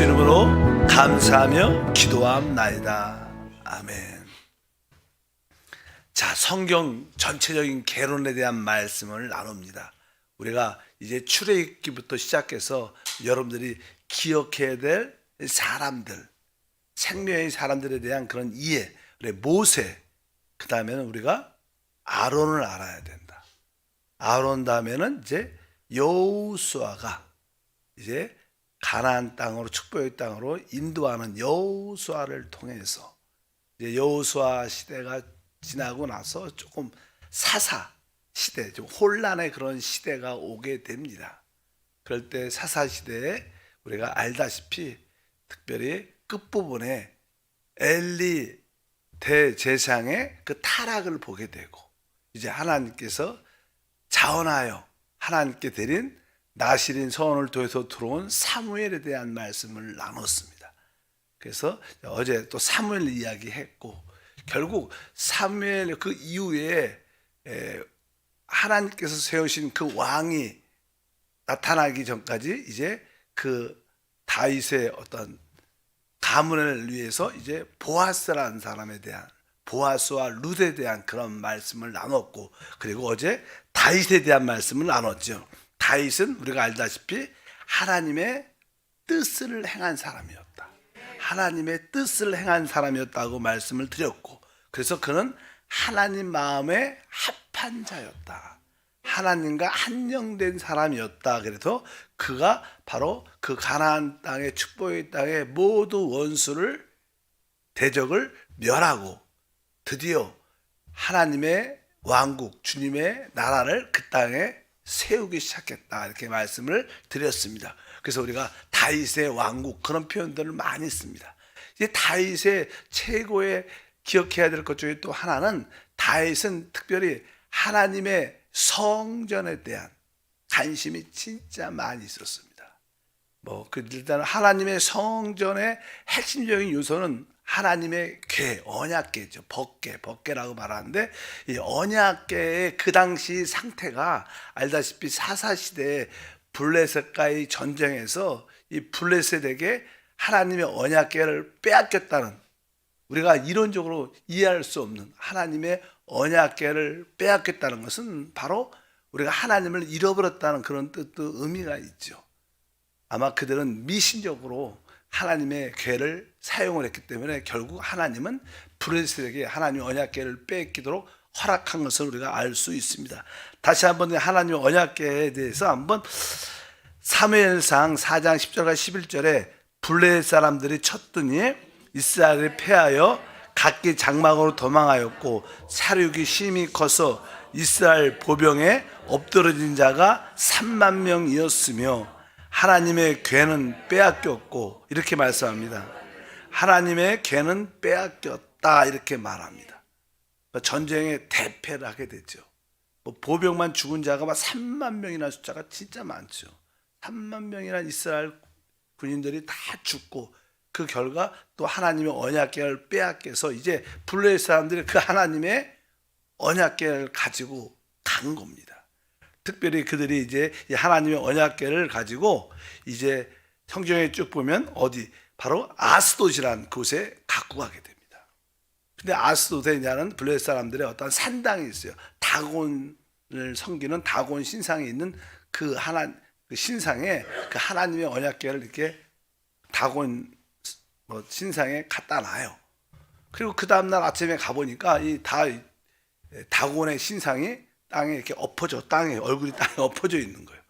예수 이름으로 감사하며 기도함나이다. 아멘. 자, 성경 전체적인 개론에 대한 말씀을 나눕니다. 우리가 이제 출애굽기부터 시작해서 여러분들이 기억해야 될 사람들, 생명의 사람들에 대한 그런 이해, 모세, 그 다음에는 우리가 아론을 알아야 된다. 아론 다음에는 이제 여호수아가 이제 가나안 땅으로, 축복의 땅으로 인도하는 여호수아를 통해서 이제 여호수아 시대가 지나고 나서 조금 사사 시대, 좀 혼란의 그런 시대가 오게 됩니다. 그럴 때 사사 시대에 우리가 알다시피 특별히 끝부분에 엘리 대제사장의 그 타락을 보게 되고, 이제 하나님께서 자원하여 하나님께 드린 나실인 서원을 통해서 들어온 사무엘에 대한 말씀을 나눴습니다. 그래서 어제 또 사무엘 이야기했고, 결국 사무엘 그 이후에 하나님께서 세우신 그 왕이 나타나기 전까지 이제 그 다윗의 어떤 가문을 위해서 이제 보아스라는 사람에 대한, 보아스와 룻에 대한 그런 말씀을 나눴고, 그리고 어제 다윗에 대한 말씀을 나눴죠. 다윗은 우리가 알다시피 하나님의 뜻을 행한 사람이었다. 하나님의 뜻을 행한 사람이었다고 말씀을 드렸고, 그래서 그는 하나님 마음에 합한 자였다. 하나님과 한영된 사람이었다. 그래서 그가 바로 그 가나안 땅의, 축복의 땅의 모두 원수를, 대적을 멸하고 드디어 하나님의 왕국, 주님의 나라를 그 땅에 세우기 시작했다. 이렇게 말씀을 드렸습니다. 그래서 우리가 다윗의 왕국, 그런 표현들을 많이 씁니다. 이제 다윗의 최고의 기억해야 될 것 중에 또 하나는, 다윗은 특별히 하나님의 성전에 대한 관심이 진짜 많이 있었습니다. 일단 하나님의 성전의 핵심적인 요소는 하나님의 궤, 언약궤죠. 법궤라고 말하는데, 이 언약궤의 그 당시 상태가 알다시피 사사시대에 블레셋과의 전쟁에서 이 블레셋에게 하나님의 언약궤를 빼앗겼다는, 우리가 이론적으로 이해할 수 없는 하나님의 언약궤를 빼앗겼다는 것은 바로 우리가 하나님을 잃어버렸다는 그런 뜻도 의미가 있죠. 아마 그들은 미신적으로 하나님의 궤를 사용을 했기 때문에 결국 하나님은 블레셋에게 하나님의 언약궤를 빼앗기도록 허락한 것을 우리가 알 수 있습니다. 다시 한번 하나님의 언약궤에 대해서 한번 사무엘상 4장 10절과 11절에 블레셋 사람들이 쳤더니 이스라엘이 패하여 각기 장막으로 도망하였고, 사륙이 심히 커서 이스라엘 보병에 엎드러진 자가 3만 명이었으며 하나님의 궤는 빼앗겼고, 이렇게 말씀합니다. 하나님의 궤는 빼앗겼다, 이렇게 말합니다. 전쟁에 대패를 하게 됐죠. 보병만 죽은 자가 막 3만 명이나, 숫자가 진짜 많죠. 3만 명이나 이스라엘 군인들이 다 죽고, 그 결과 또 하나님의 언약궤를 빼앗겨서 이제 블레셋 사람들이 그 하나님의 언약궤를 가지고 간 겁니다. 특별히 그들이 이제 하나님의 언약궤를 가지고 이제 성경에 쭉 보면 어디, 바로 아스돗이라는 곳에 갖고 가게 됩니다. 근데 아스돗에냐는 블레셋 사람들의 어떤 산당이 있어요. 다곤을 섬기는 다곤 신상이 있는 그 신상에 그 하나님의 언약궤를 이렇게 다곤 신상에 갖다 놔요. 그리고 그 다음날 아침에 가보니까 이 다곤의 신상이 땅에 이렇게 엎어져, 얼굴이 땅에 엎어져 있는 거예요.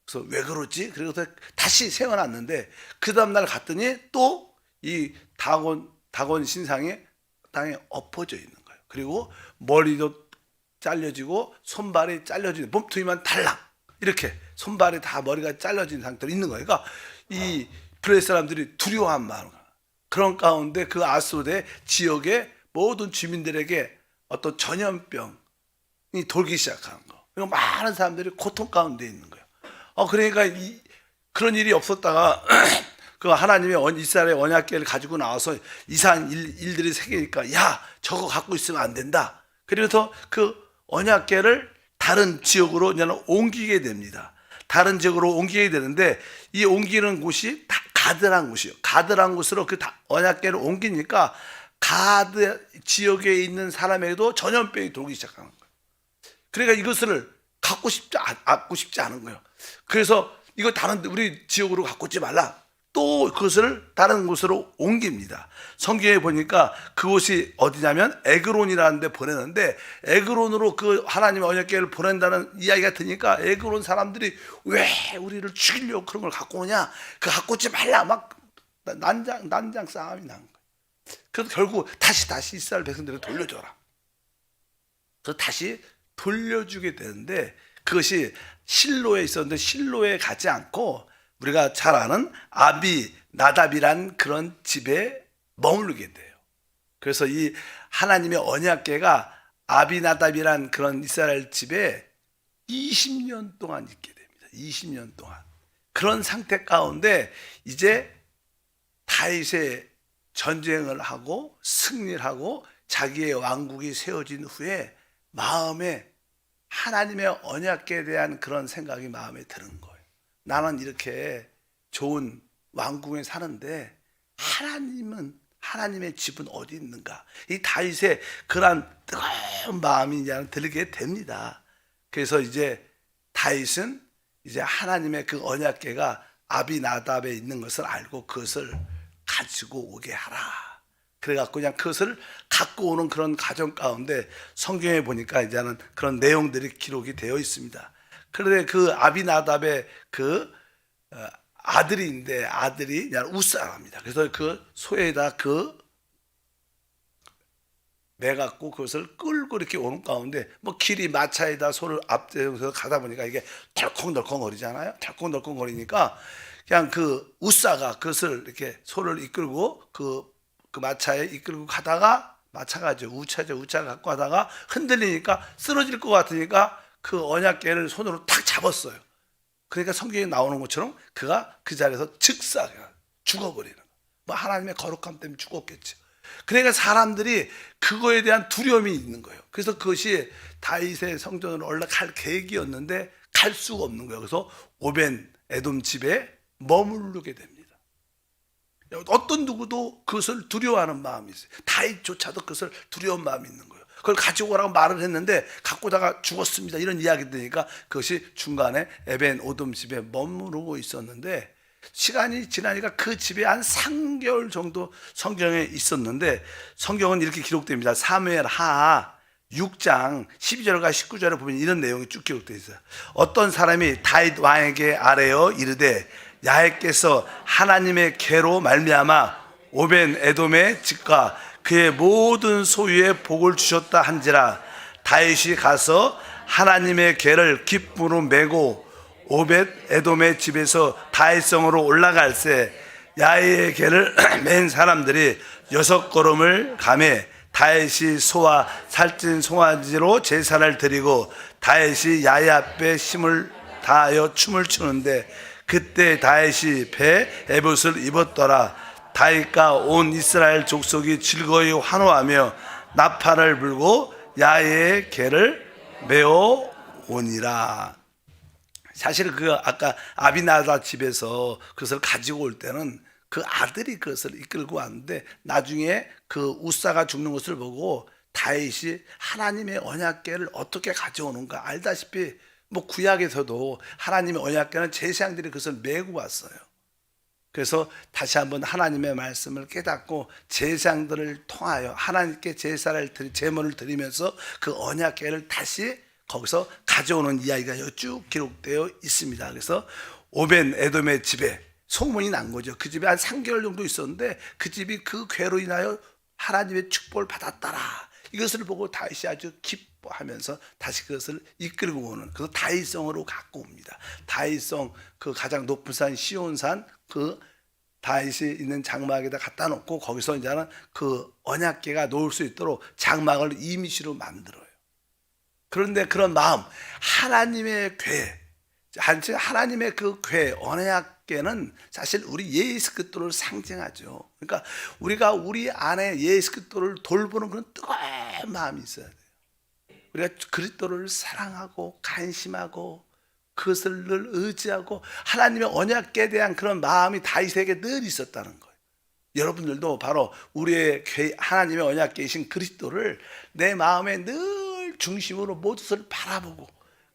그래서 왜 그러지? 그래서 다시 세워놨는데, 그 다음날 갔더니 또 이 다곤 신상이 땅에 엎어져 있는 거예요. 그리고 머리도 잘려지고 손발이 잘려지고 몸통이만 달랑 이렇게 손발이 다 머리가 잘려진 상태로 있는 거예요. 그러니까 이 블레셋 사람들이 두려워한 마음, 그런 가운데 그 아스돗의 지역의 모든 주민들에게 어떤 전염병이 돌기 시작하는 거. 그러니까 많은 사람들이 고통 가운데 있는 거예요. 그러니까 그런 일이 없었다가 그 하나님의 이스라엘의 언약궤를 가지고 나와서 이상한 일들이 생기니까, 야, 저거 갖고 있으면 안 된다. 그래서 그 언약궤를 다른 지역으로 옮기게 됩니다. 다른 지역으로 옮기게 되는데, 이 옮기는 곳이 다 가드란 곳이요. 가드란 곳으로 그 언약궤를 옮기니까 가드 지역에 있는 사람에게도 전염병이 돌기 시작하는 거예요. 그러니까 이것을 갖고 싶지 않은 거예요. 그래서 이거 다른 우리 지역으로 갖고 오지 말라. 또 그것을 다른 곳으로 옮깁니다. 성경에 보니까 그곳이 어디냐면 에그론이라는 데 보내는데, 에그론으로 그 하나님의 언약궤를 보낸다는 이야기가 드니까 에그론 사람들이 왜 우리를 죽이려고 그런 걸 갖고 오냐, 그 갖고 오지 말라, 막 난장 싸움이 난 거예요. 그래서 결국 다시 이스라엘 백성들을 돌려줘라. 그래서 다시 돌려주게 되는데, 그것이 실로에 있었는데 실로에 가지 않고 우리가 잘 아는 아비나답이란 그런 집에 머무르게 돼요. 그래서 이 하나님의 언약궤가 아비나답이란 그런 이스라엘 집에 20년 동안 있게 됩니다. 20년 동안. 그런 상태 가운데 이제 다윗의 전쟁을 하고 승리를 하고 자기의 왕국이 세워진 후에 마음에 하나님의 언약궤에 대한 그런 생각이 마음에 드는 거예요. 나는 이렇게 좋은 왕궁에 사는데 하나님의 집은 어디 있는가? 이 다윗의 그러한 뜨거운 마음이 이제 들게 됩니다. 그래서 이제 다윗은 이제 하나님의 그 언약궤가 아비나답에 있는 것을 알고 그것을 가지고 오게 하라. 그래갖고 그냥 그것을 갖고 오는 그런 과정 가운데 성경에 보니까 이제는 그런 내용들이 기록이 되어 있습니다. 그런데 그 아비나답의 그 아들인데 아들이 그냥 우사랍니다. 그래서 그 소에다 그 매갖고 그것을 끌고 이렇게 오는 가운데 뭐 길이 마차에다 소를 앞대서 가다 보니까 이게 덜컹덜컹 거리잖아요. 덜컹덜컹 거리니까 그냥 그 우사가 그것을 이렇게 소를 이끌고 그 마차에 이끌고 가다가, 마차가 우차가 갖고 가다가 흔들리니까 쓰러질 것 같으니까 그 언약궤를 손으로 탁 잡았어요. 그러니까 성경에 나오는 것처럼 그가 그 자리에서 즉사가 죽어버리는 거예요. 뭐 하나님의 거룩함 때문에 죽었겠죠. 그러니까 사람들이 그거에 대한 두려움이 있는 거예요. 그래서 그것이 다윗의 성전으로 올라갈 계획이었는데 갈 수가 없는 거예요. 그래서 오벤 에돔 집에 머무르게 됩니다. 어떤 누구도 그것을 두려워하는 마음이 있어요. 다윗조차도 그것을 두려운 마음이 있는 거예요. 그걸 가지고 오라고 말을 했는데 갖고 오다가 죽었습니다, 이런 이야기 들으니까 그것이 중간에 에벤 오돔 집에 머무르고 있었는데, 시간이 지나니까 그 집에 한 3개월 정도 성경에 있었는데, 성경은 이렇게 기록됩니다. 사무엘 하 6장 12절과 19절에 보면 이런 내용이 쭉 기록되어 있어요. 어떤 사람이 다윗 왕에게 아뢰어 이르되 야훼께서 하나님의 궤로 말미암아 오벤 에돔의 집과 그의 모든 소유에 복을 주셨다 한지라. 다윗이 가서 하나님의 궤를 기쁨으로 메고 오벳 에돔의 집에서 다윗성으로 올라갈새 야훼의 궤를 맨 사람들이 6걸음을 가매 다윗이 소와 살찐 송아지로 제사를 드리고 다윗이 야훼 앞에 힘을 다하여 춤을 추는데, 그때 다윗이 배 에봇을 입었더라. 다윗과 온 이스라엘 족속이 즐거이 환호하며 나팔을 불고 야훼의 궤를 메어 오니라. 사실 그 아까 아비나답 집에서 그것을 가지고 올 때는 그 아들이 그것을 이끌고 왔는데, 나중에 그 우사가 죽는 것을 보고 다윗이 하나님의 언약궤를 어떻게 가져오는가, 알다시피 뭐 구약에서도 하나님의 언약궤는 제사장들이 그것을 메고 왔어요. 그래서 다시 한번 하나님의 말씀을 깨닫고 제사장들을 통하여 하나님께 제물을 드리면서 그 언약궤를 다시 거기서 가져오는 이야기가 쭉 기록되어 있습니다. 그래서 오벤 에돔의 집에 소문이 난 거죠. 그 집에 한 3개월 정도 있었는데 그 집이 그 궤로 인하여 하나님의 축복을 받았더라. 이것을 보고 다윗이 아주 기뻐하면서 다시 그것을 이끌고 오는, 그래서 다윗성으로 갖고 옵니다. 다윗성 그 가장 높은 산 시온산 그 다윗이 있는 장막에다 갖다 놓고 거기서 이제는 그 언약궤가 놓을 수 있도록 장막을 이미시로 만들어요. 그런데 그런 마음, 하나님의 궤, 하나님의 그 궤, 언약궤는 사실 우리 예수 그리스도를 상징하죠. 그러니까 우리가 우리 안에 예수 그리스도를 돌보는 그런 뜨거운 마음이 있어야 돼요. 우리가 그리스도를 사랑하고 간심하고 그것을 늘 의지하고 하나님의 언약궤에 대한 그런 마음이 다윗에게 늘 있었다는 거예요. 여러분들도 바로 우리의 하나님의 언약궤이신 그리스도를 내 마음에 늘 중심으로 모두를 바라보고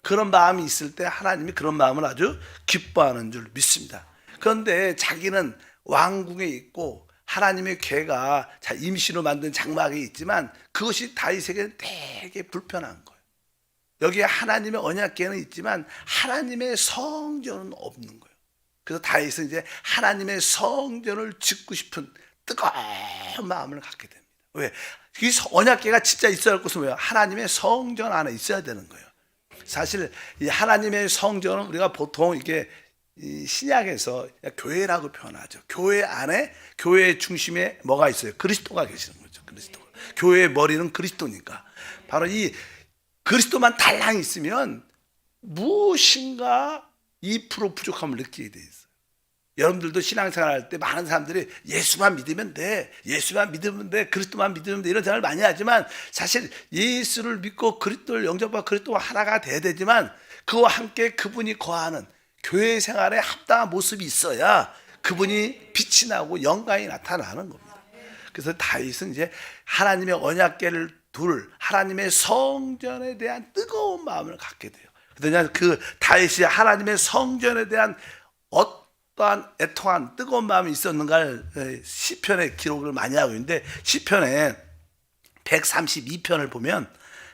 그런 마음이 있을 때 하나님이 그런 마음을 아주 기뻐하는 줄 믿습니다. 그런데 자기는 왕궁에 있고 하나님의 궤가 임시로 만든 장막에 있지만 그것이 다윗에게는 되게 불편한 거예요. 여기에 하나님의 언약궤는 있지만 하나님의 성전은 없는 거예요. 그래서 다윗은 이제 하나님의 성전을 짓고 싶은 뜨거운 마음을 갖게 됩니다. 왜? 이 언약궤가 진짜 있어야 할 것은 왜요? 하나님의 성전 안에 있어야 되는 거예요. 사실 이 하나님의 성전은 우리가 보통 이게 이 신약에서 교회라고 표현하죠. 교회 안에 교회의 중심에 뭐가 있어요? 그리스도가 계시는 거죠. 그리스도. 교회의 머리는 그리스도니까. 바로 이 그리스도만 달랑 있으면 무엇인가 2% 부족함을 느끼게 돼 있어요. 여러분들도 신앙생활 할 때 많은 사람들이 예수만 믿으면 돼, 예수만 믿으면 돼, 그리스도만 믿으면 돼 이런 생각을 많이 하지만 사실 예수를 믿고 그리스도를 영접하고 그리스도와 하나가 돼야 되지만 그와 함께 그분이 거하는 교회 생활에 합당한 모습이 있어야 그분이 빛이 나고 영광이 나타나는 겁니다. 그래서 다윗은 이제 하나님의 언약궤를 둘 하나님의 성전에 대한 뜨거운 마음을 갖게 돼요. 그러냐 그 다윗이 하나님의 성전에 대한 어떠한 애통한 뜨거운 마음이 있었는가를 시편에 기록을 많이 하고 있는데 시편에 132편을 보면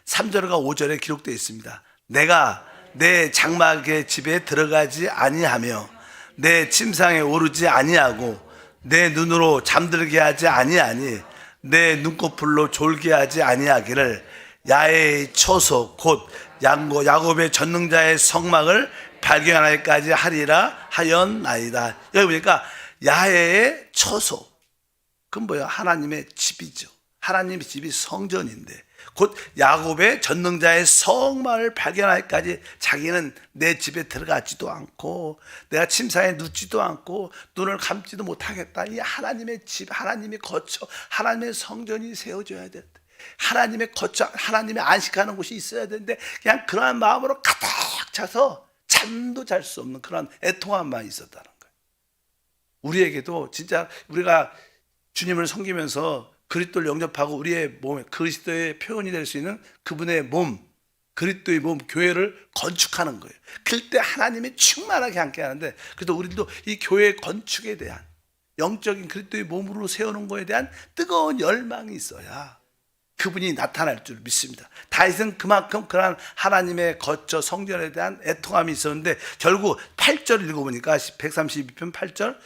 3절과 5절에 기록되어 있습니다. 내가 내 장막의 집에 들어가지 아니하며 내 침상에 오르지 아니하고 내 눈으로 잠들게 하지 아니하니 내 눈꺼풀로 졸게 하지 아니하기를 야훼의 초소 곧 야곱의 전능자의 성막을 발견하기까지 하리라 하였나이다. 여기 보니까 야훼의 초소 그건 뭐예요? 하나님의 집이죠. 하나님의 집이 성전인데 곧 야곱의 전능자의 성막을 발견하기까지 자기는 내 집에 들어가지도 않고 내가 침상에 눕지도 않고 눈을 감지도 못하겠다. 이 하나님의 집, 하나님의 거처, 하나님의 성전이 세워져야 된다. 하나님의 거처, 하나님의 안식하는 곳이 있어야 되는데 그냥 그러한 마음으로 가득 차서 잠도 잘 수 없는 그런 애통한 마음이 있었다는 거예요. 우리에게도 진짜 우리가 주님을 섬기면서 그리스도를 영접하고 우리의 몸에 그리스도의 표현이 될 수 있는 그분의 몸, 그리스도의 몸, 교회를 건축하는 거예요. 그때 하나님이 충만하게 함께 하는데 그래서 우리도 이 교회 건축에 대한 영적인 그리스도의 몸으로 세우는 것에 대한 뜨거운 열망이 있어야 그분이 나타날 줄 믿습니다. 다윗은 그만큼 그러한 하나님의 거처 성전에 대한 애통함이 있었는데 결국 8절 읽어보니까 132편 8절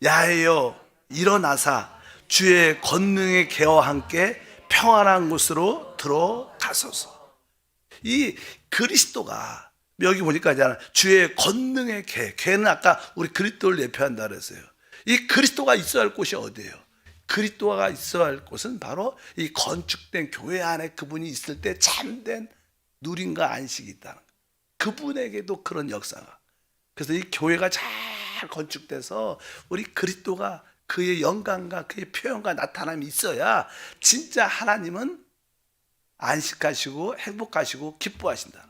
야훼여 일어나사 주의 권능의 궤와 함께 평안한 곳으로 들어가소서. 이 그리스도가 여기 보니까 주의 권능의 궤는 아까 우리 그리스도를 예표한다 그랬어요. 이 그리스도가 있어야 할 곳이 어디예요? 그리스도가 있어야 할 곳은 바로 이 건축된 교회 안에 그분이 있을 때 참된 누림과 안식이 있다는 거예요. 그분에게도 그런 역사가. 그래서 이 교회가 잘 건축돼서 우리 그리스도가 그의 영광과 그의 표현과 나타남이 있어야 진짜 하나님은 안식하시고 행복하시고 기뻐하신다.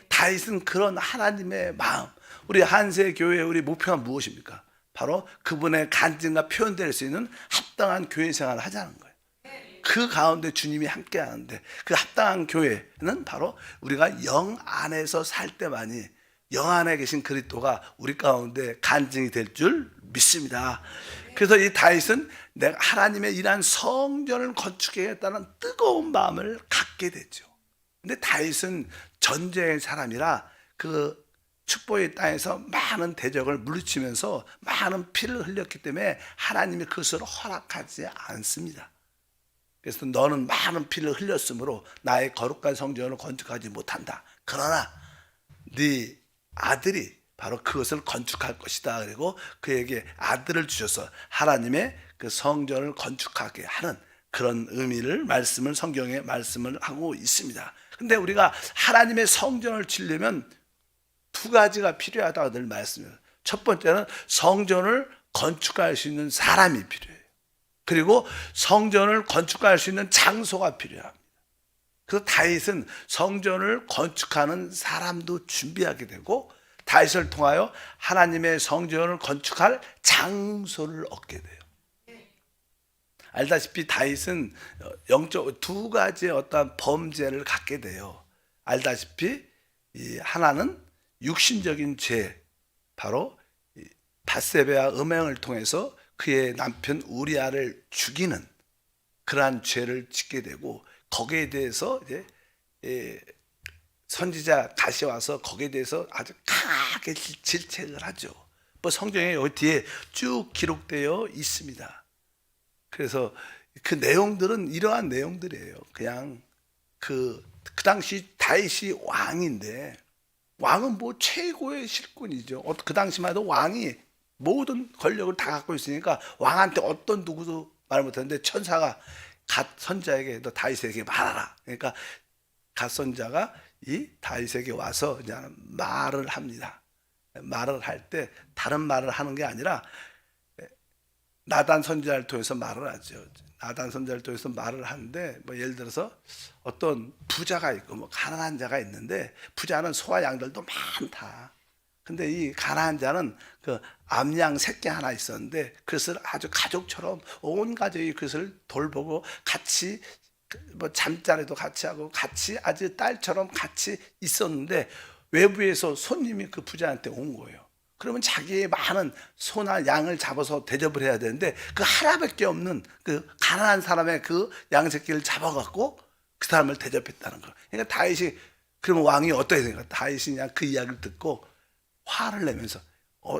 다윗은 그런 하나님의 마음, 우리 한세교회 우리 목표가 무엇입니까? 바로 그분의 간증과 표현될 수 있는 합당한 교회 생활을 하자는 거예요. 그 가운데 주님이 함께 하는데 그 합당한 교회는 바로 우리가 영 안에서 살 때만이 영 안에 계신 그리스도가 우리 가운데 간증이 될 줄 믿습니다. 그래서 이 다윗은 내가 하나님의 일한 성전을 건축해야겠다는 뜨거운 마음을 갖게 되죠. 근데 다윗은 전쟁의 사람이라 그 축복의 땅에서 많은 대적을 물리치면서 많은 피를 흘렸기 때문에 하나님이 그것을 허락하지 않습니다. 그래서 너는 많은 피를 흘렸으므로 나의 거룩한 성전을 건축하지 못한다. 그러나 네 아들이 바로 그것을 건축할 것이다. 그리고 그에게 아들을 주셔서 하나님의 그 성전을 건축하게 하는 그런 의미를 말씀을 성경에 말씀을 하고 있습니다. 근데 우리가 하나님의 성전을 지려면 두 가지가 필요하다고 늘 말씀해요. 첫 번째는 성전을 건축할 수 있는 사람이 필요해요. 그리고 성전을 건축할 수 있는 장소가 필요합니다. 그래서 다윗은 성전을 건축하는 사람도 준비하게 되고 다윗을 통하여 하나님의 성전을 건축할 장소를 얻게 돼요. 알다시피 다윗은 영적 두 가지의 어떤 범죄를 갖게 돼요. 알다시피 이 하나는 육신적인 죄, 바로 밧세바와 음행을 통해서 그의 남편 우리아를 죽이는 그러한 죄를 짓게 되고, 거기에 대해서 이제 선지자 갓이 와서 거기에 대해서 아주 강하게 질책을 하죠. 뭐 성경에 여기 뒤에 쭉 기록되어 있습니다. 그래서 그 내용들은 이러한 내용들이에요. 그냥 그 당시 다윗이 왕인데, 왕은 뭐 최고의 실권이죠. 그 당시만 해도 왕이 모든 권력을 다 갖고 있으니까 왕한테 어떤 누구도 말 못하는데, 천사가 갓 선자에게 너 다윗에게 말하라. 그러니까 갓 선자가 이 다윗에게 와서 그냥 말을 합니다. 말을 할 때 다른 말을 하는 게 아니라 나단 선지자를 통해서 말을 하죠. 나단 선지자를 통해서 말을 하는데, 뭐 예를 들어서 어떤 부자가 있고 뭐 가난한 자가 있는데, 부자는 소와 양들도 많다. 근데 이 가난한 자는 그 암양 새끼 하나 있었는데, 그것을 아주 가족처럼 온 가족이 그것을 돌보고 같이 뭐 잠자리도 같이 하고 같이 아주 딸처럼 같이 있었는데, 외부에서 손님이 그 부자한테 온 거예요. 그러면 자기의 많은 소나 양을 잡아서 대접을 해야 되는데, 그 하나밖에 없는 그 가난한 사람의 그 양새끼를 잡아갖고 그 사람을 대접했다는 거예요. 그러니까 다윗이, 그러면 왕이 어떻게 생각해? 다윗이 그냥 그 이야기를 듣고 화를 내면서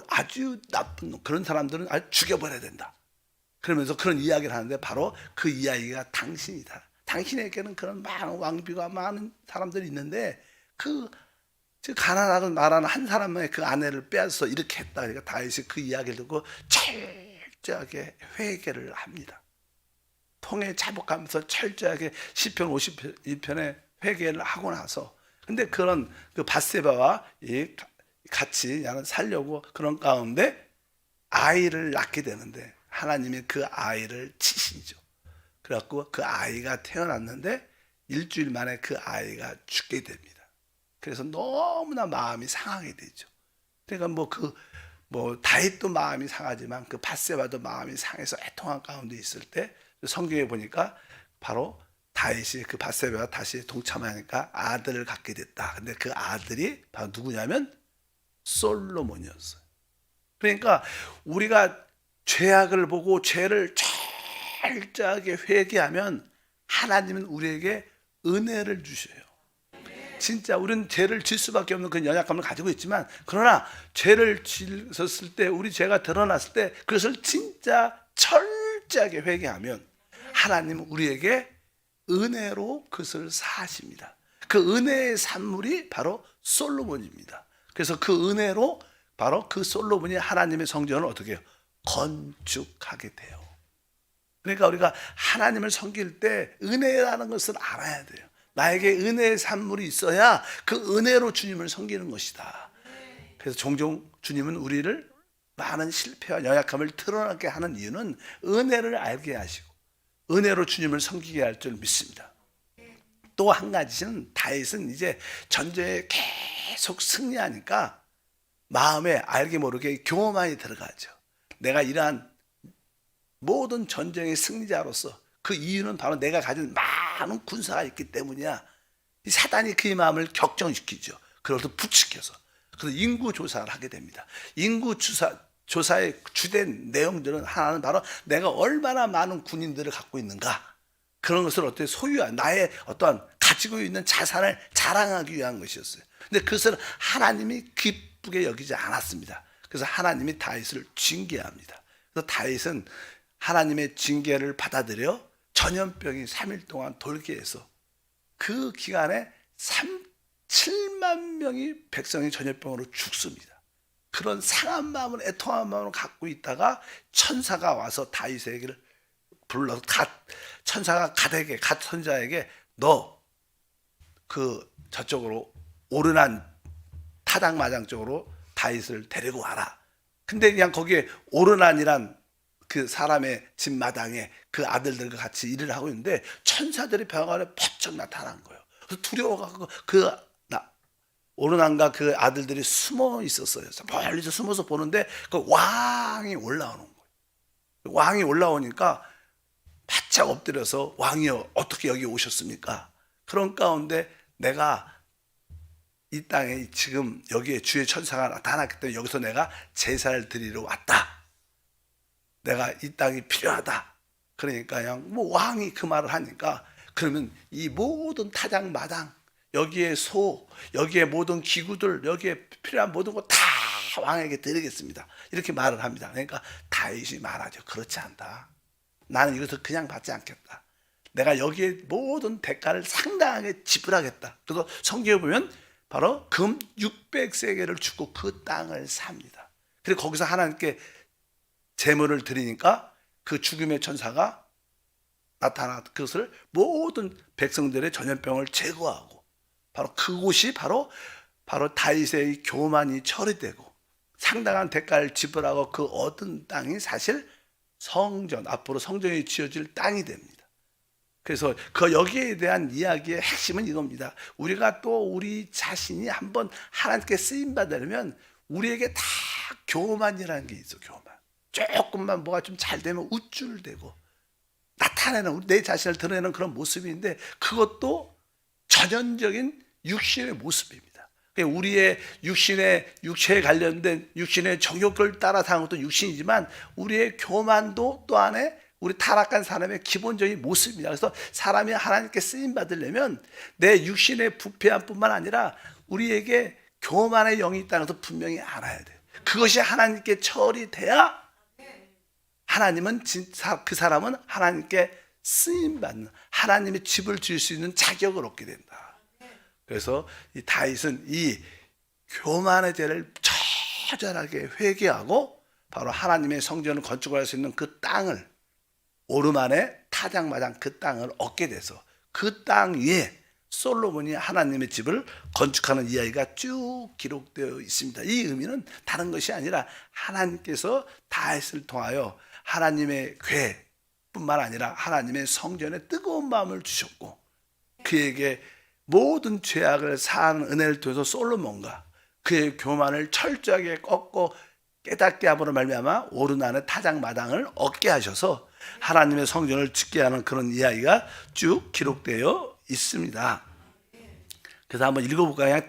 아주 나쁜 그런 사람들은 아주 죽여버려야 된다. 그러면서 그런 이야기를 하는데, 바로 그 이야기가 당신이다. 당신에게는 그런 많은 왕비가 많은 사람들이 있는데, 즉 가난하고 나라는 한 사람의 그 아내를 빼앗아서 이렇게 했다. 그러니까 다윗이 그 이야기를 듣고 철저하게 회개를 합니다. 통에 자복하면서 철저하게 시편 51편에 회개를 하고 나서, 근데 그런 그 밧세바와 같이 살려고 그런 가운데 아이를 낳게 되는데, 하나님이 그 아이를 치시죠. 그래갖고 그 아이가 태어났는데 일주일 만에 그 아이가 죽게 됩니다. 그래서 너무나 마음이 상하게 되죠. 그러니까 뭐 다윗도 마음이 상하지만 그 밧세바도 마음이 상해서 애통한 가운데 있을 때, 성경에 보니까 바로 다윗이 그 밧세바와 다시 동참하니까 아들을 갖게 됐다. 근데 그 아들이 바로 누구냐면 솔로몬이었어요. 그러니까 우리가 죄악을 보고 죄를 철저하게 회개하면 하나님은 우리에게 은혜를 주셔요. 진짜 우리는 죄를 질 수밖에 없는 그런 연약감을 가지고 있지만, 그러나 죄를 짓었을 때, 우리 죄가 드러났을 때 그것을 진짜 철저하게 회개하면 하나님은 우리에게 은혜로 그것을 사하십니다. 그 은혜의 산물이 바로 솔로몬입니다. 그래서 그 은혜로 바로 그 솔로몬이 하나님의 성전을 어떻게 해요? 건축하게 돼요. 그러니까 우리가 하나님을 섬길 때 은혜라는 것을 알아야 돼요. 나에게 은혜의 산물이 있어야 그 은혜로 주님을 섬기는 것이다. 그래서 종종 주님은 우리를 많은 실패와 연약함을 드러나게 하는 이유는 은혜를 알게 하시고 은혜로 주님을 섬기게 할 줄 믿습니다. 또 한 가지는, 다윗은 이제 전쟁에 계속 승리하니까 마음에 알게 모르게 교만이 들어가죠. 내가 이러한 모든 전쟁의 승리자로서, 그 이유는 바로 내가 가진 많은 군사가 있기 때문이야. 사단이 그의 마음을 격정시키죠. 그것을 부추겨서. 그래서 인구 조사를 하게 됩니다. 인구 조사의 주된 내용들은, 하나는 바로 내가 얼마나 많은 군인들을 갖고 있는가, 그런 것을 어떻게 소유한 나의 어떠한 가지고 있는 자산을 자랑하기 위한 것이었어요. 근데 그것을 하나님이 기쁘게 여기지 않았습니다. 그래서 하나님이 다윗을 징계합니다. 그래서 다윗은 하나님의 징계를 받아들여 전염병이 3일 동안 돌게 해서, 그 기간에 7만 명이 백성이 전염병으로 죽습니다. 그런 상한 마음을, 애통한 마음을 갖고 있다가 천사가 와서 다윗에게 불러서 천사가 갓 선자에게 너 그 저쪽으로 오르난 타당마당 쪽으로 다윗을 데리고 와라. 근데 그냥 거기에 오르난이란 그 사람의 집 마당에 그 아들들과 같이 일을 하고 있는데, 천사들이 벽 안에 퍽쩍 나타난 거예요. 그래서 두려워가지고 오르난과 그 아들들이 숨어 있었어요. 멀리서 숨어서 보는데 그 왕이 올라오는 거예요. 왕이 올라오니까 바짝 엎드려서 왕이여 어떻게 여기 오셨습니까? 그런 가운데 내가 이 땅에 지금 여기에 주의 천사가 나타났기 때문에 여기서 내가 제사를 드리러 왔다. 내가 이 땅이 필요하다. 그러니까 그냥 뭐 왕이 그 말을 하니까 그러면 이 모든 타작 마당 여기에 소 여기에 모든 기구들 여기에 필요한 모든 거 다 왕에게 드리겠습니다. 이렇게 말을 합니다. 그러니까 다윗이 말하죠. 그렇지 않다. 나는 이것을 그냥 받지 않겠다. 내가 여기에 모든 대가를 상당하게 지불하겠다. 그래서 성경에 보면 바로 금 600세겔을 주고 그 땅을 삽니다. 그리고 거기서 하나님께 제물을 드리니까 그 죽음의 천사가 나타나 그것을 모든 백성들의 전염병을 제거하고 바로 그곳이 바로 다윗의 교만이 처리되고 상당한 대가를 지불하고 그 얻은 땅이 사실 성전, 앞으로 성전이 지어질 땅이 됩니다. 그래서 그 여기에 대한 이야기의 핵심은 이겁니다. 우리가 또 우리 자신이 한번 하나님께 쓰임 받으려면 우리에게 다 교만이라는 게 있어. 교만. 조금만 뭐가 좀 잘 되면 우쭐대고 나타내는 내 자신을 드러내는 그런 모습인데 그것도 전형적인 육신의 모습입니다. 우리의 육체에 관련된 육신의 정욕을 따라 사는 것도 육신이지만 우리의 교만도 또 안에 우리 타락한 사람의 기본적인 모습입니다. 그래서 사람이 하나님께 쓰임 받으려면 내 육신의 부패함뿐만 아니라 우리에게 교만의 영이 있다는 것도 분명히 알아야 돼요. 그것이 하나님께 처리돼야 하나님은 그 사람은 하나님께 쓰임 받는 하나님의 집을 지을 수 있는 자격을 얻게 된다. 그래서 이 다윗은 이 교만의 죄를 처절하게 회개하고 바로 하나님의 성전을 건축할 수 있는 그 땅을 오르만의 타작마당 그 땅을 얻게 돼서 그 땅 위에 솔로몬이 하나님의 집을 건축하는 이야기가 쭉 기록되어 있습니다. 이 의미는 다른 것이 아니라 하나님께서 다윗을 통하여 하나님의 궤뿐만 아니라 하나님의 성전에 뜨거운 마음을 주셨고 그에게 모든 죄악을 사하는 은혜를 통해서 솔로몬과 그의 교만을 철저하게 꺾고 깨닫게 함으로 말미암아 오르난의 타작마당을 얻게 하셔서 하나님의 성전을 짓게 하는 그런 이야기가 쭉 기록되어 있습니다. 그래서 한번 읽어볼까요?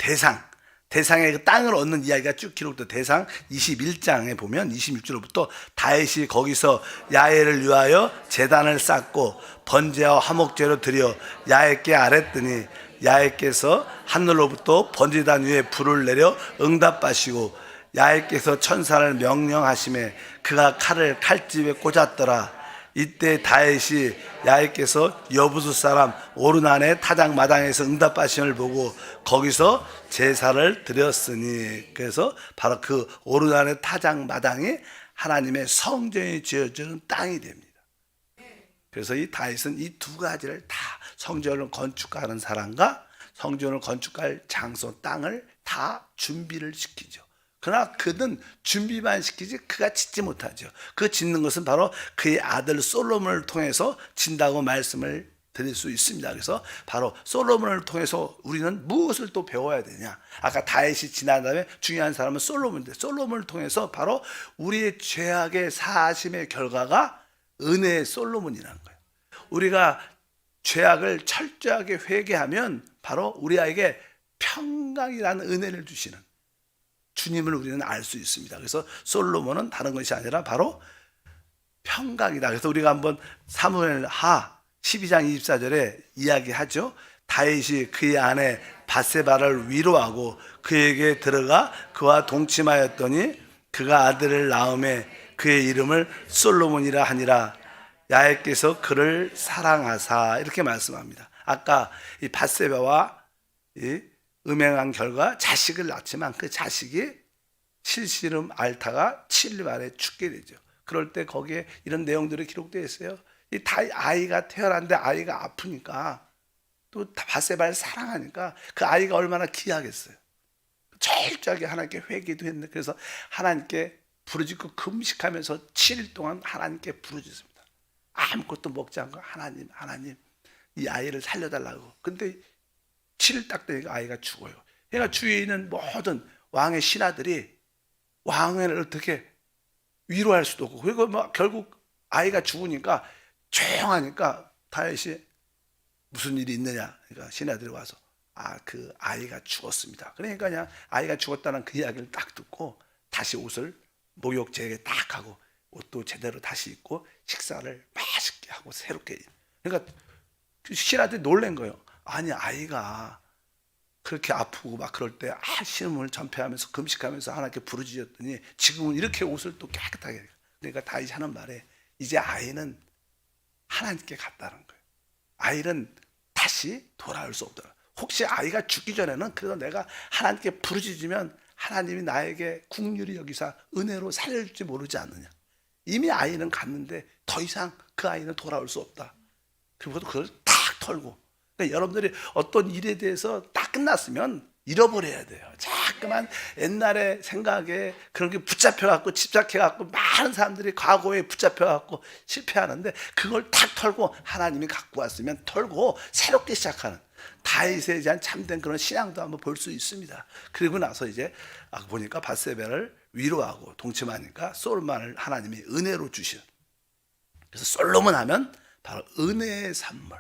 대상의 그 땅을 얻는 이야기가 쭉 기록되어 대상 21장에 보면 26절부터 다윗이 거기서 야훼를 위하여 제단을 쌓고 번제와 화목제로 드려 야훼께 아뢰더니 야훼께서 하늘로부터 번제단 위에 불을 내려 응답하시고 야훼께서 천사를 명령하심에 그가 칼을 칼집에 꽂았더라. 이때 다윗이 야훼께서 여부수 사람 오르난의 타작마당에서 응답하심을 보고 거기서 제사를 드렸으니 그래서 바로 그 오르난의 타작마당이 하나님의 성전이 지어지는 땅이 됩니다. 그래서 이 다윗은 이 두 가지를 다 성전을 건축하는 사람과 성전을 건축할 장소 땅을 다 준비를 시키죠. 그러나 그는 준비만 시키지 그가 짓지 못하죠. 그 짓는 것은 바로 그의 아들 솔로몬을 통해서 진다고 말씀을 드릴 수 있습니다. 그래서 바로 솔로몬을 통해서 우리는 무엇을 또 배워야 되냐. 아까 다윗이 지난 다음에 중요한 사람은 솔로몬인데 솔로몬을 통해서 바로 우리의 죄악의 사하심의 결과가 은혜의 솔로몬이라는 거예요. 우리가 죄악을 철저하게 회개하면 바로 우리에게 평강이라는 은혜를 주시는 주님을 우리는 알 수 있습니다. 그래서 솔로몬은 다른 것이 아니라 바로 평강이다. 그래서 우리가 한번 사무엘하 12장 24절에 이야기하죠. 다윗이 그의 아내 밧세바를 위로하고 그에게 들어가 그와 동침하였더니 그가 아들을 낳음에 그의 이름을 솔로몬이라 하니라. 야훼께서 그를 사랑하사 이렇게 말씀합니다. 아까 이 밧세바와 이 음행한 결과 자식을 낳지만 그 자식이 실시름 앓다가 7일 만에 죽게 되죠. 그럴 때 거기에 이런 내용들이 기록되어 있어요. 이 아이가 태어났는데 아이가 아프니까 또 밧세바를 사랑하니까 그 아이가 얼마나 귀하겠어요. 철저하게 하나님께 회개도 했는데 그래서 하나님께 부르짖고 금식하면서 7일 동안 하나님께 부르짖습니다. 아무것도 먹지 않고 하나님 이 아이를 살려달라고. 근데 7일 딱 되니까 아이가 죽어요. 그러니까 주위에 있는 모든 왕의 신하들이 왕을 어떻게 위로할 수도 없고, 그리고 막 결국 아이가 죽으니까 조용하니까 다윗이 무슨 일이 있느냐, 그러니까 신하들이 와서 그 아이가 죽었습니다. 그러니까 그냥 아이가 죽었다는 그 이야기를 딱 듣고 다시 옷을 목욕제에 딱 하고 옷도 제대로 다시 입고 식사를 맛있게 하고 새롭게. 그러니까 신하들이 놀란 거예요. 아니, 아이가 그렇게 아프고 막 그럴 때 신음을 전폐하면서 금식하면서 하나님께 부르짖었더니 지금은 이렇게 옷을 또 깨끗하게. 그러니까 다윗이 하는 말에 이제 아이는 하나님께 갔다는 거예요. 아이는 다시 돌아올 수 없더라. 혹시 아이가 죽기 전에는 그래도 내가 하나님께 부르짖으면 하나님이 나에게 국률이 여기서 은혜로 살려줄지 모르지 않느냐. 이미 아이는 갔는데 더 이상 그 아이는 돌아올 수 없다. 그리고 그걸 탁 털고. 그러니까 여러분들이 어떤 일에 대해서 딱 끝났으면 잃어버려야 돼요. 자꾸만 옛날의 생각에 그런 게 붙잡혀갖고 집착해갖고 많은 사람들이 과거에 붙잡혀갖고 실패하는데, 그걸 탁 털고 하나님이 갖고 왔으면 털고 새롭게 시작하는 다윗에 대한 참된 그런 신앙도 한번 볼 수 있습니다. 그리고 나서 이제 보니까 밧세바를 위로하고 동침하니까 솔로몬을 하나님이 은혜로 주신. 그래서 솔로몬 하면 바로 은혜의 산물,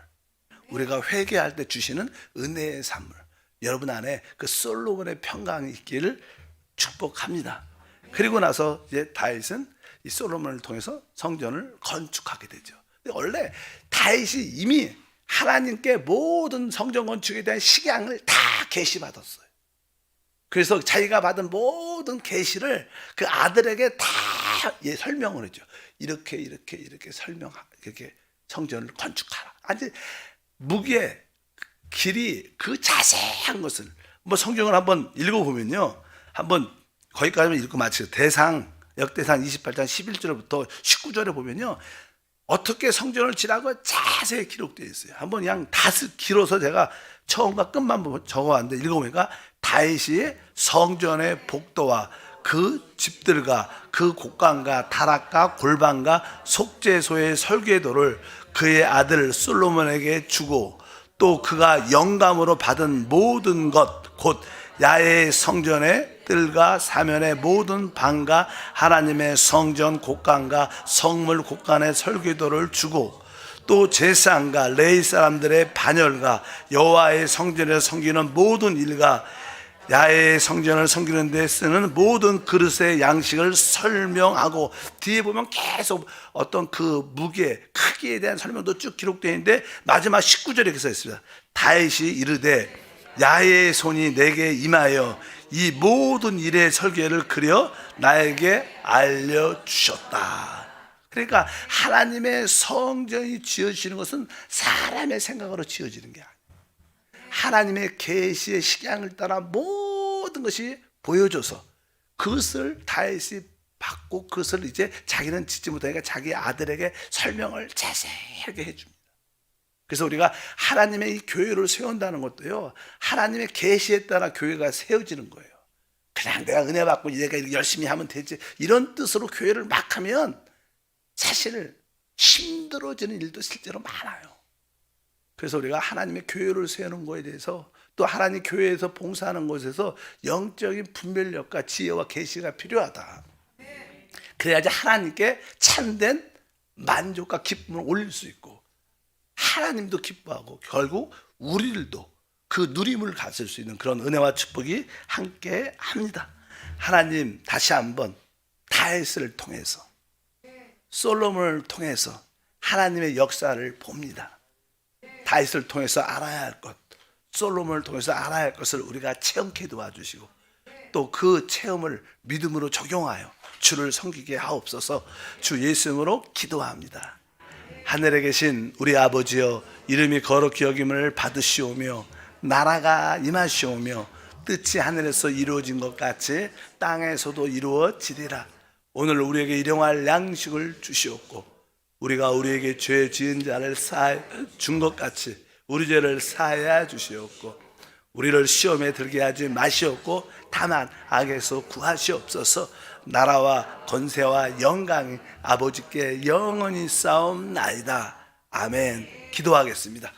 우리가 회개할 때 주시는 은혜의 산물, 여러분 안에 그 솔로몬의 평강이 있기를 축복합니다. 그리고 나서 이제 다윗은 이 솔로몬을 통해서 성전을 건축하게 되죠. 원래 다윗이 이미 하나님께 모든 성전 건축에 대한 식양을 다 계시받았어요. 그래서 자기가 받은 모든 계시를 그 아들에게 다 설명을 했죠. 이렇게 이렇게 성전을 건축하라. 아니, 무게, 길이, 그 자세한 것을 성경을 한번 읽어보면요, 한번 거기까지만 읽고 마치죠. 역대상 28장 11절부터 19절에 보면요, 어떻게 성전을 지라고 자세히 기록되어 있어요. 한번 그냥 길어서 제가 처음과 끝만 적어왔는데 읽어보니까 다윗이 성전의 복도와 그 집들과 그 곡간과 다락과 골방과 속죄소의 설계도를 그의 아들 솔로몬에게 주고, 또 그가 영감으로 받은 모든 것 곧 야훼의 성전의 뜰과 사면의 모든 방과 하나님의 성전 곡간과 성물 곡간의 설계도를 주고, 또 제사장과 레위 사람들의 반열과 여호와의 성전에서 섬기는 모든 일과 야훼의 성전을 섬기는 데 쓰는 모든 그릇의 양식을 설명하고, 뒤에 보면 계속 어떤 그 무게, 크기에 대한 설명도 쭉 기록되어 있는데 마지막 19절에 이렇게 써 있습니다. 다윗이 이르되 야훼의 손이 내게 임하여 이 모든 일의 설계를 그려 나에게 알려주셨다. 그러니까 하나님의 성전이 지어지는 것은 사람의 생각으로 지어지는 게 아니에요. 하나님의 계시의 식양을 따라 모든 것이 보여줘서 그것을 다윗이 받고, 그것을 이제 자기는 짓지 못하니까 자기 아들에게 설명을 자세하게 해줍니다. 그래서 우리가 하나님의 이 교회를 세운다는 것도요, 하나님의 계시에 따라 교회가 세워지는 거예요. 그냥 내가 은혜 받고 내가 열심히 하면 되지, 이런 뜻으로 교회를 막 하면 사실 힘들어지는 일도 실제로 많아요. 그래서 우리가 하나님의 교회를 세우는 것에 대해서, 또 하나님 교회에서 봉사하는 것에서 영적인 분별력과 지혜와 계시가 필요하다. 그래야지 하나님께 참된 만족과 기쁨을 올릴 수 있고, 하나님도 기뻐하고 결국 우리들도 그 누림을 가질 수 있는 그런 은혜와 축복이 함께 합니다. 하나님 다시 한번 다윗을 통해서, 솔로몬을 통해서 하나님의 역사를 봅니다. 다윗을 통해서 알아야 할 것, 솔로몬을 통해서 알아야 할 것을 우리가 체험케 도와주시고, 또 그 체험을 믿음으로 적용하여 주를 섬기게 하옵소서. 주 예수 이름으로 기도합니다. 하늘에 계신 우리 아버지여, 이름이 거룩히 여김을 받으시오며 나라가 임하시오며 뜻이 하늘에서 이루어진 것 같이 땅에서도 이루어지리라. 오늘 우리에게 일용할 양식을 주시옵고, 우리가 우리에게 죄 지은 자를 사해 준 것 같이 우리 죄를 사하여 주시옵고, 우리를 시험에 들게 하지 마시옵고 다만 악에서 구하시옵소서. 나라와 권세와 영광이 아버지께 영원히 싸움나이다. 아멘. 기도하겠습니다.